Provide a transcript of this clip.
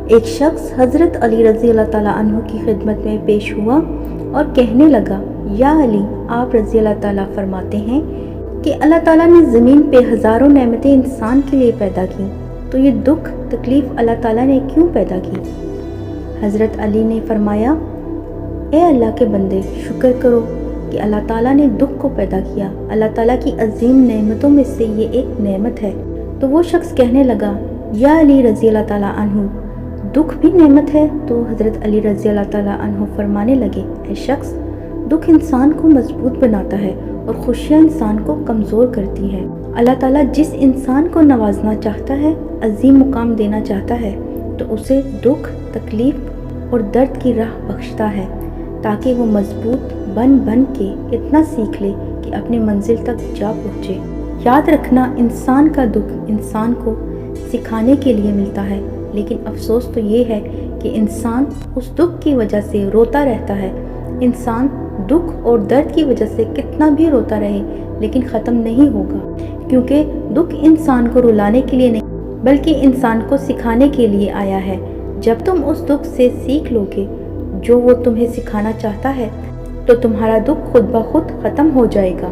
ایک شخص حضرت علی رضی اللہ تعالیٰ عنہ کی خدمت میں پیش ہوا اور کہنے لگا، یا علی، آپ رضی اللہ تعالیٰ فرماتے ہیں کہ اللہ تعالیٰ نے زمین پہ ہزاروں نعمتیں انسان کے لیے پیدا کی، تو یہ دکھ تکلیف اللہ تعالیٰ نے کیوں پیدا کی؟ حضرت علی نے فرمایا، اے اللہ کے بندے، شکر کرو کہ اللہ تعالیٰ نے دکھ کو پیدا کیا۔ اللہ تعالیٰ کی عظیم نعمتوں میں سے یہ ایک نعمت ہے۔ تو وہ شخص کہنے لگا، یا علی رضی اللہ تعالیٰ عنہ، دکھ بھی نعمت ہے؟ تو حضرت علی رضی اللہ تعالیٰ عنہ فرمانے لگے، اے شخص، دکھ انسان کو مضبوط بناتا ہے اور خوشیاں انسان کو کمزور کرتی ہیں۔ اللہ تعالیٰ جس انسان کو نوازنا چاہتا ہے، عظیم مقام دینا چاہتا ہے، تو اسے دکھ، تکلیف اور درد کی راہ بخشتا ہے، تاکہ وہ مضبوط بن کے اتنا سیکھ لے کہ اپنی منزل تک جا پہنچے۔ یاد رکھنا، انسان کا دکھ انسان کو سکھانے کے لیے ملتا ہے، لیکن افسوس تو یہ ہے کہ انسان اس دکھ کی وجہ سے روتا رہتا ہے۔ انسان دکھ اور درد کی وجہ سے کتنا بھی روتا رہے لیکن ختم نہیں ہوگا، کیونکہ دکھ انسان کو رلانے کے لیے نہیں بلکہ انسان کو سکھانے کے لیے آیا ہے۔ جب تم اس دکھ سے سیکھ لو گے جو وہ تمہیں سکھانا چاہتا ہے، تو تمہارا دکھ خود بخود ختم ہو جائے گا۔